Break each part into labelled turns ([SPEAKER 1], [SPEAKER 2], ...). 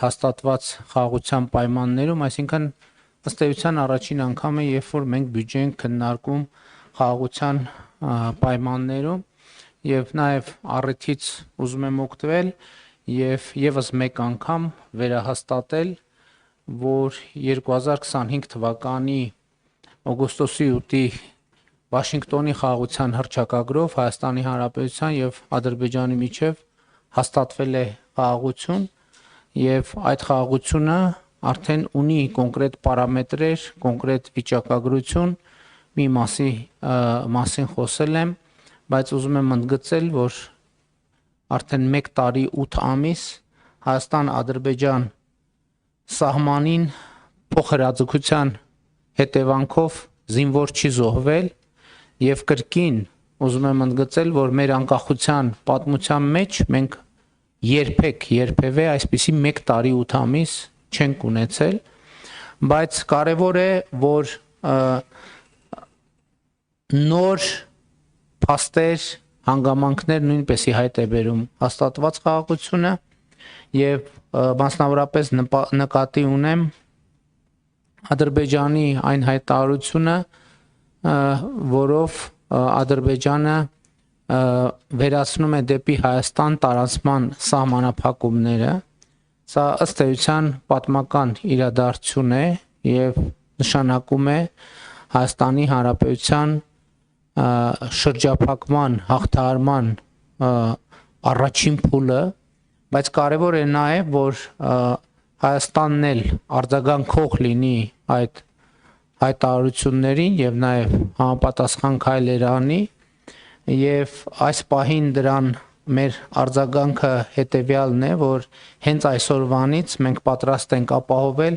[SPEAKER 1] հաստատված խաղաղության պայմաններում, այսինքն ըստ էության առաջին անգամ է, երբ որ մենք բյուջե ենք քննարկում խաղաղության պայմաններում եւ նաեւ առիթից ուզում եմ օգտվել եւ եւս մեկ անգամ վերահաստատել, որ 2025 թվականի օգոստոսի 8-ի Վաշինգտոնի խաղաղության հռչակագրով Հայաստանի Հանրապետության եւ Ադրբեջանի միջև հաստատվել է խաղաղություն եւ այդ խաղաղությունը արդեն ունի կոնկրետ պարամետրեր, կոնկրետ վիճակագրություն, մի մասին խոսել եմ, բայց ուզում եմ ընդգծել, որ արդեն 1 տարի 8 ամիս Հայաստան-Ադրբեջան սահմանին փոխհրաձգության հետևանքով զինվոր չի զոհվել եւ կրկին ուզում եմ ընդգծել, որ մեր անկախության պատմության մեջ մենք երբևէ այսպիսի 1 տարի 8 ամիս չենք ունեցել, բայց կարևոր է, որ նոր փաստեր, հանգամանքներ նույնպես հայտ է բերում հաստատված խաղաղությունը եւ մասնավորապես նկատի ունեմ Ադրբեջանի այն հայտարարությունը, որով Ադրբեջանը վերացնում է դեպի Հայաստան տարածման սահմանափակումները, սա ըստ էության պատմական իրադարձություն է եւ նշանակում է Հայաստանի Հանրապետության շրջափակման, հաղթահարման առաջին փուլը, բայց կարևոր է նաեւ, որ Հայաստանն էլ արձագանքող լինի այդ հայտարարություններին եւ նաեւ համապատասխան քայլեր անի եւ այս պահին դրան մեր արձագանքը հետեւյալն է, որ հենց այսօրվանից մենք պատրաստ ենք ապահովել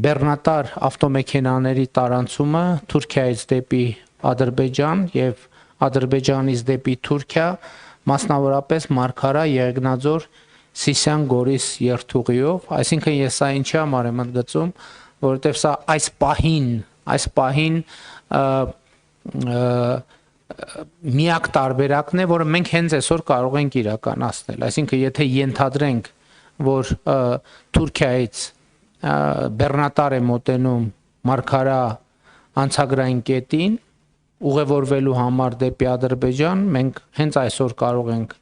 [SPEAKER 1] բեռնատար ավտոմեքենաների տարանցումը Թուրքիայից դեպի Ադրբեջան եւ Ադրբեջանից դեպի Թուրքիա, մասնավորապես Մարգարա, Եղեգնաձոր, Սիսիան, Գորիս երթուղիով, այսինքն ես սա ինչի համար եմ ընդգծում, որովհետեւ սա այս պահին միակ տարբերակն է, որը մենք հենց այսօր կարող ենք իրականացնել, այսինքն եթե ենթադրենք, որ Թուրքիայից բեռնատար է մոտենում Մարգարա անցագրային կետին ուղևորվելու համար դեպի Ադրբեջան, մենք հենց այսօր կարող ենք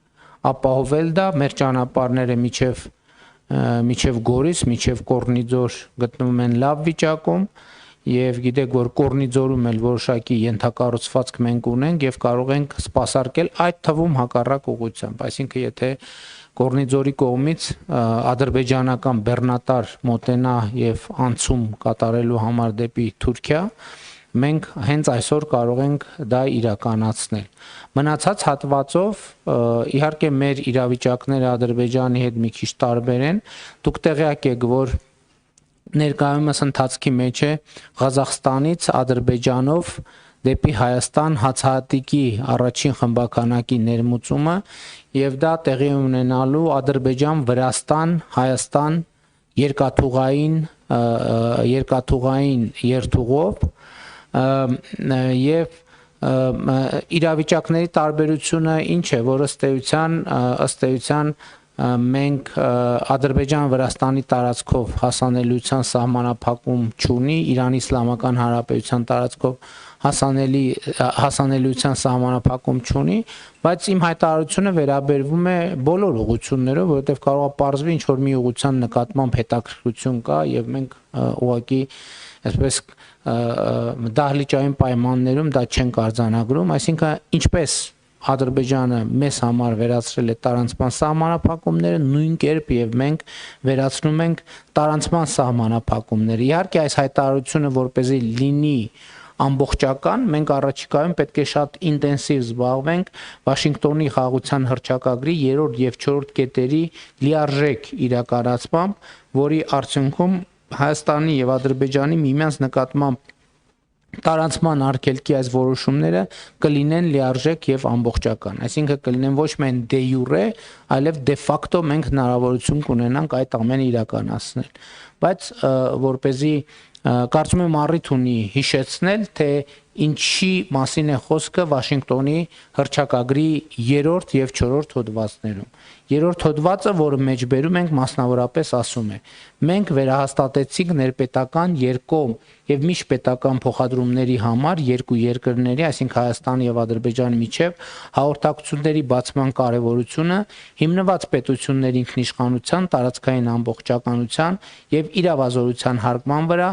[SPEAKER 1] ապահովել դա, մեր ճանապարհները միջև Գորիս, միջև Կորնիձոր գտնվում են լավ վիճակում եւ գիտեք, որ Կորնիձորում էլ որոշակի ենթակառուցվածք մենք ունենք եւ կարող ենք սպասարկել այդ թվում հակառակ ուղղությամբ, այսինքն եթե Կորնիձորի կողմից ադրբեջանական բեռնատար մոտենա եւ անցում կատարելու համար դեպի Թուրքիա, մենք հենց այսօր կարող ենք դա իրականացնել։ Մնացած հատվածով իհարկե մեր իրավիճակները Ադրբեջանի հետ մի քիչ տարբեր են։ Դուք տեղյակ եք, որ ներկայումս ընթացքի մեջ է Ղազախստանից Ադրբեջանով դեպի Հայաստան հացահատիկի առաջին խմբականակի ներմուծումը եւ դա տեղի ունենալու Ադրբեջան-Վրաստան, Հայաստան երկաթուղային երթուղով եւ իրավիճակների տարբերությունը ինչ է, որ ըստ էության մենք Ադրբեջան-Վրաստանի տարածքով հասանելիության սահմանափակում չունի, Իրանի Իսլամական Հանրապետության տարածքով հասանելիության սահմանափակում չունի, բայց իմ հայտարարությունը վերաբերվում է բոլոր ուղղություններով, որովհետև կարող է պարզվի ինչ որ մի ուղղության նկատմամբ հետաքրքրություն կա եւ մենք ուղղակի այսպես դահլիճային պայմաններում դա չենք արձանագրում, այսինքն ինչպես Ադրբեջանը մեզ համար վերացրել է տարանցման սահմանափակումները, նույն կերպ եւ մենք վերացնում ենք տարանցման սահմանափակումները։ Իհարկե այս հայտարարությունը որպեսզի լինի ամբողջական, մենք առաջիկայում պետք է շատ ինտենսիվ զբաղվենք Վաշինգտոնի խաղաղության հռչակագրի 3-րդ եւ 4-րդ կետերի լիարժեք իրականացմամբ, որի արդյունքում Հայաստանի եւ Ադրբեջանի միմյանց նկատմամբ տարանցման արգելքի այս որոշումները կլինեն լիարժեք եւ ամբողջական, այսինքն կլինեն ոչ միայն դե յուրե, այլև դե ֆակտո մենք հնարավորություն կունենանք այդ ամենը իրականացնել, բայց որպեսզի կարծում եմ առիթ ունի հիշեցնել, թե ինչի մասին է խոսքը Վաշինգտոնի հռչակագրի 3 եւ 4 հոդվածներում։ Երրորդ հոդվածը, որը մեջբերում ենք, մասնավորապես ասում է. մենք վերահաստատեցինք ներպետական երկկողմ եւ միջպետական փոխադրումների համար երկու երկրների, այսինքն Հայաստանի եւ Ադրբեջանի միջև հաղորդակցությունների բացման կարեւորությունը հիմնված պետությունների ինքնիշխանության, տարածքային ամբողջականության եւ իրավազորության հարգման վրա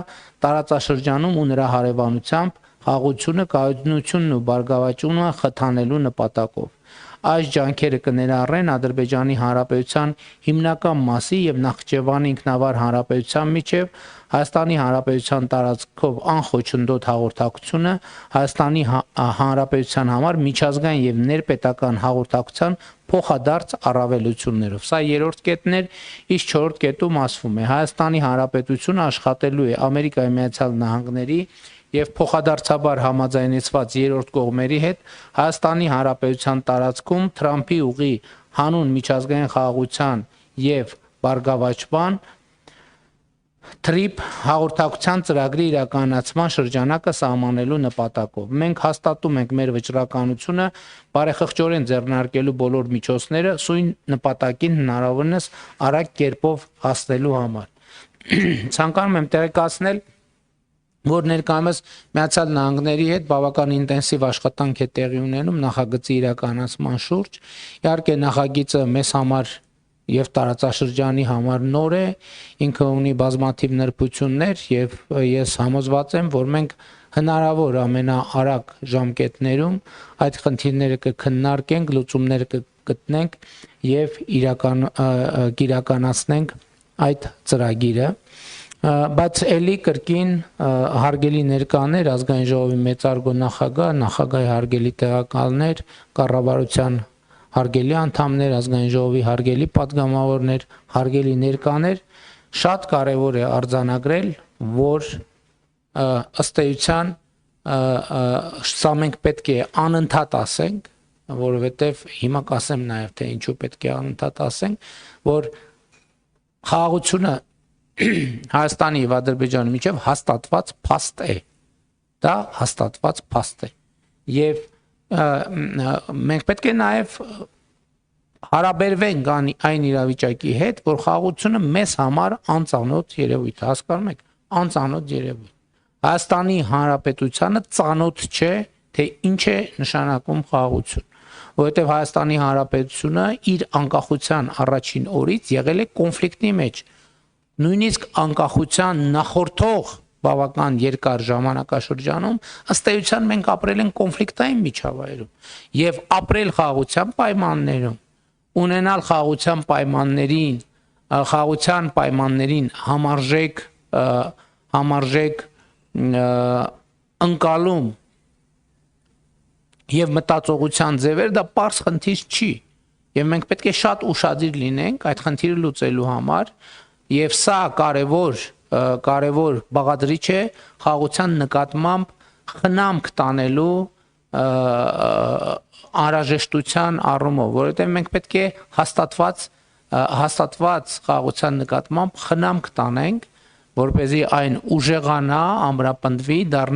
[SPEAKER 1] տարածաշրջանում ու նրա հարևանությամբ խաղաղությունը, կայունությունն ու բարգավաճումը խթանելու նպատակով։ Այս ջանքերը կներառեն Ադրբեջանի Հանրապետության հիմնական մասի եւ Նախճեվանի ինքնավար հանրապետության միջև Հայաստանի Հանրապետության տարածքով անխոչնդոտ հաղորդակցությունը Հայաստանի Հանրապետության համար միջազգային եւ ներպետական հաղորդակցության փոխադարձ առավելություններով։ Սա երրորդ կետն էր, իսկ չորրորդ կետում ասվում է. Հայաստանի Հանրապետությունը աշխատելու է Ամերիկայի Միացյալ Նահանգների եւ փոխադարձաբար համաձայնեցված երրորդ կողմերի հետ Հայաստանի Հանրապետության տարածքում Թրամփի ուղի հանուն միջազգային խաղաղության եւ բարգավաճման TRIP հաղորդակցության ծրագրի իրականացման շրջանակը սահմանելու նպատակով։ Մենք հաստատում ենք մեր վճռականությունը բարեխղճորեն ձեռնարկելու բոլոր միջոցները սույն նպատակին հնարավորինս արագ կերպով հասնելու համար։ Ցանկանում եմ տեղեկացնել, որ ներկայումս Միացյալ Նահանգների հետ բավական ինտենսիվ աշխատանք է տեղի ունենում նախագծի իրականացման շուրջ։ Իհարկե նախագիծը մեզ համար եւ տարածաշրջանի համար նոր է, ինքը ունի բազմաթիվ նրբություններ եւ ես համոզված եմ, որ մենք հնարավոր ամենաարագ ժամկետներում այդ խնդիրները կքննարկենք, լուծումներ կգտնենք եւ իրականացնենք այդ ծրագիրը։ Բայց էլի կրկին հարգելի ներկաներ, ազգային ժողովի մեծարգո նախագահի հարգելի տեղակալներ, կառավարության հարգելի անդամներ, ազգային ժողովի հարգելի պատգամավորներ, հարգելի ներկաներ, շատ կարևոր է արձանագրել, որ ըստ էության սա մենք պետք է անընդհատ ասենք, որովհետև հիմա կասեմ նաև թե ինչու պետք է անընդհատ ասենք, որ խաղաղությունը Հայաստանի եւ Ադրբեջանի միջև հաստատված փաստ է։ Դա հաստատված փաստ է։ Եվ մենք պետք է նաև հարաբերվենք այն իրավիճակի հետ, որ խաղաղությունը մեզ համար անծանոթ երևույթ է, հասկանում եք, անծանոթ երևույթ։ Հայաստանի Հանրապետությանը ծանոթ չէ, թե ինչ է նշանակում խաղաղություն, որովհետև Հայաստանի Հանրապետությունը իր անկախության առաջին օրից եղել է կոնֆլիկտի մեջ։ Նույնիսկ անկախության նախորդող բավական երկար ժամանակաշրջանում ըստ էության մենք ապրել ենք կոնֆլիկտային միջավայրում եւ ապրել խաղաղության պայմաններում, ունենալ խաղաղության պայմաններին համարժեք ընկալում եւ մտածողության ձևեր, դա պարզ խնդիր չի եւ մենք պետք է շատ ուշադիր լինենք այդ խնդիրը լուծելու համար եւ սա կարևոր բաղադրիչ է խաղաղության նկատմամբ խնամք տանելու անհրաժեշտության առումով, որովհետեւ մենք պետք է հաստատված խաղաղության նկատմամբ խնամք տանենք, որպեսզի այն ուժեղանա, ամրապնդվի,